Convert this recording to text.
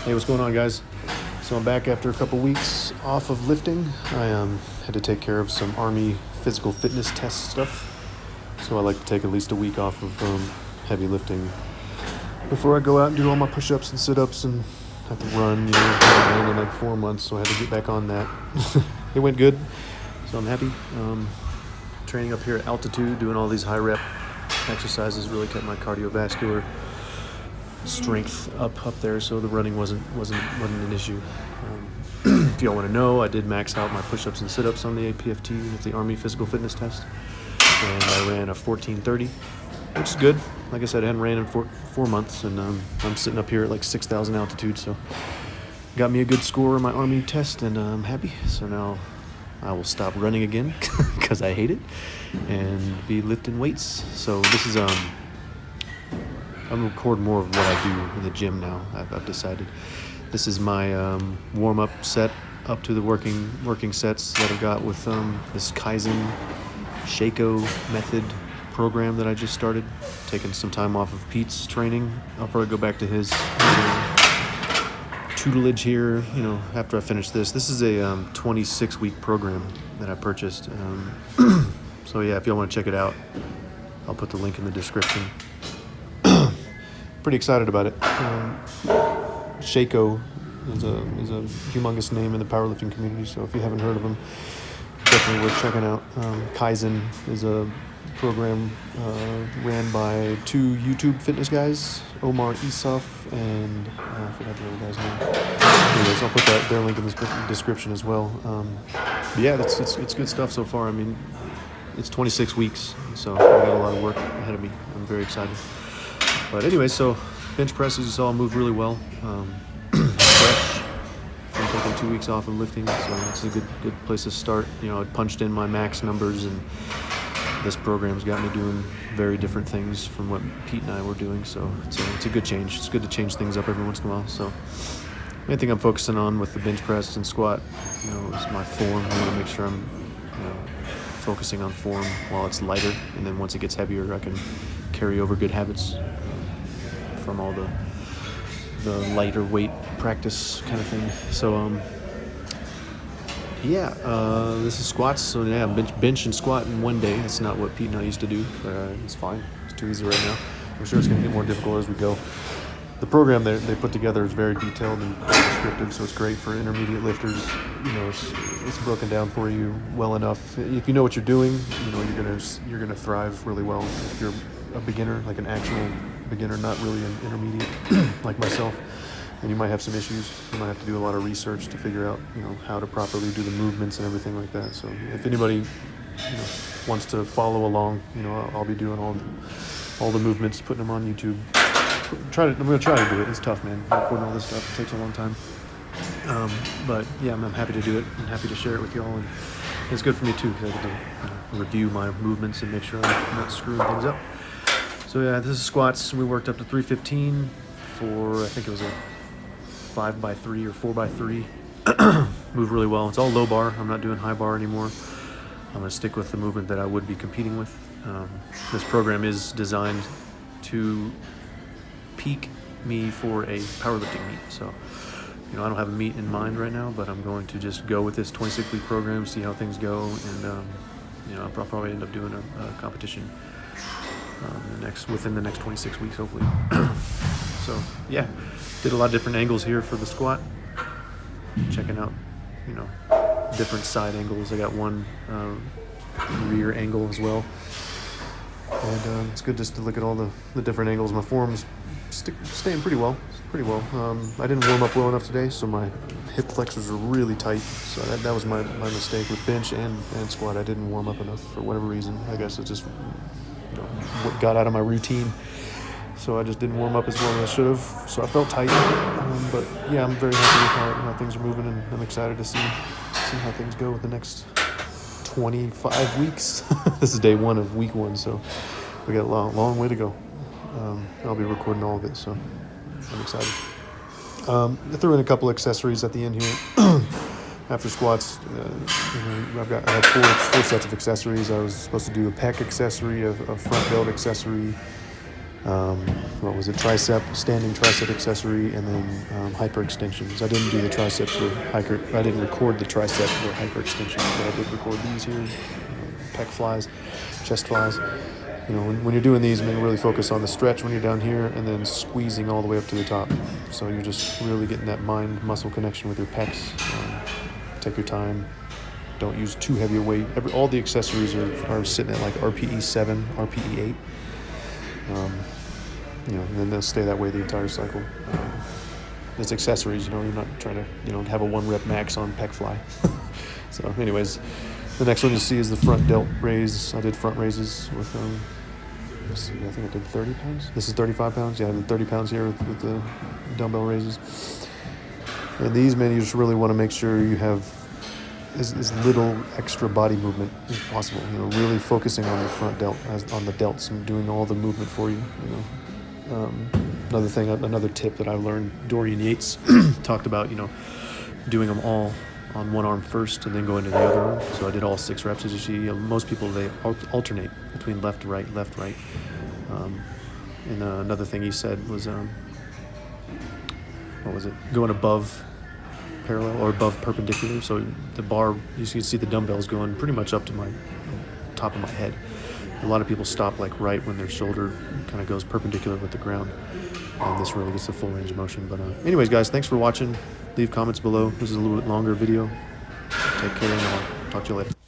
Hey, what's going on, guys? So I'm back after a couple weeks off of lifting. I had to take care of some Army physical fitness test stuff. So I like to take at least a week off of heavy lifting before I go out and do all my push-ups and sit-ups and have to run, I've been in like 4 months, so I had to get back on that. It went good, so I'm happy. Training up here at altitude, doing all these high rep exercises really kept my cardiovascular strength up there, so the running wasn't an issue. If y'all want to know, I did max out my push-ups and sit-ups on the APFT with the Army physical fitness test, and I ran a 14:30, which is good. Like I said, I hadn't ran in 4 months, and I'm sitting up here at like 6,000 altitude, so got me a good score on my Army test, and I'm happy. So now I will stop running again because I hate it, and be lifting weights. So this is I'm gonna record more of what I do in the gym now. I've decided this is my warm-up set up to the working sets that I've got with this Kizen Sheiko method program that I just started. Taking some time off of Pete's training. I'll probably go back to his tutelage here, after I finish this. This is a 26-week program that I purchased. So yeah, if y'all want to check it out, I'll put the link in the description. Pretty excited about it. Sheiko is a humongous name in the powerlifting community, so if you haven't heard of him, definitely worth checking out. Kizen is a program ran by 2 YouTube fitness guys, Omar Isuf and I forgot the other guy's name. Anyways, I'll put their link in the description as well. But yeah, it's good stuff so far. I mean, it's 26 weeks, so I got a lot of work ahead of me. I'm very excited. But anyway, so bench press, as you saw, moved really well. Fresh from taking 2 weeks off of lifting, so it's a good place to start. I punched in my max numbers, and this program's got me doing very different things from what Pete and I were doing. So it's a good change. It's good to change things up every once in a while. So main thing I'm focusing on with the bench press and squat, is my form. I want to make sure I'm, focusing on form while it's lighter, and then once it gets heavier, I can carry over good habits from all the lighter weight practice kind of thing. So this is squats. So yeah, bench and squat in one day. That's not what Pete and I used to do, but it's fine. It's too easy right now. I'm sure it's going to get more difficult as we go. The program they put together is very detailed and descriptive, so it's great for intermediate lifters. It's broken down for you well enough. If you know what you're doing, you're gonna thrive really well. If you're a beginner, like an actual beginner, not really an intermediate like myself, and you might have some issues. You might have to do a lot of research to figure out, how to properly do the movements and everything like that. So if anybody, wants to follow along, I'll be doing all the movements, putting them on YouTube. I'm gonna try to do it. It's tough, man. Recording all this stuff, it takes a long time. But yeah, I'm happy to do it and happy to share it with y'all. And it's good for me too, because I get to review my movements and make sure I'm not screwing things up. So yeah, this is squats. We worked up to 315 for, I think it was a 5x3 or 4x3. Moved really well. It's all low bar. I'm not doing high bar anymore. I'm gonna stick with the movement that I would be competing with. This program is designed to peak me for a powerlifting meet. So, I don't have a meet in mind right now, but I'm going to just go with this 26-week program, see how things go, and I'll probably end up doing a competition within the next 26 weeks, hopefully. So yeah, did a lot of different angles here for the squat. Checking out, different side angles. I got one rear angle as well, and it's good just to look at all the different angles. My form's staying pretty well. I didn't warm up well enough today, so my hip flexors are really tight. So that was my mistake with bench and squat. I didn't warm up enough for whatever reason. I guess it just what got out of my routine. So I just didn't warm up as well as I should have. So I felt tight. But yeah, I'm very happy with how things are moving, and I'm excited to see how things go with the next 25 weeks. This is day 1 of week 1, so we got a long way to go. I'll be recording all of it, so I'm excited. I threw in a couple accessories at the end here. After squats, I had four sets of accessories. I was supposed to do a pec accessory, a front belt accessory, What was it? Standing tricep accessory, and then hyperextensions. I didn't do the triceps or I didn't record the tricep or hyperextensions, but I did record these here. Pec flies, chest flies. You know, when you're doing these, really focus on the stretch when you're down here, and then squeezing all the way up to the top. So you're just really getting that mind-muscle connection with your pecs. Take your time. Don't use too heavy a weight. All the accessories are sitting at like RPE 7, RPE 8. You know, and then they'll stay that way the entire cycle. It's accessories, you know, you're not trying to, you know, have a 1 rep max on pec fly. So anyways, the next one you'll see is the front delt raise. I did front raises with, let's see, I think I did 30 pounds. This is 35 pounds. Yeah, I did 30 pounds here with the dumbbell raises. And these, man, you just really want to make sure you have as little extra body movement as possible. You know, really focusing on the front delt, on the delts, and doing all the movement for you. You know, another tip that I learned, Dorian Yates talked about. You know, doing them all on one arm first, and then go into the other arm. So I did all 6 reps. As you see, most people they alternate between left to right, left right. And another thing he said was, what was it? Going above parallel or above perpendicular. So the bar, you can see the dumbbells going pretty much up to my top of my head. A lot of people stop like right when their shoulder kind of goes perpendicular with the ground, and this really gets the full range of motion. But anyways, guys, thanks for watching. Leave comments below. This is a little bit longer video. Take care, and I'll talk to you later.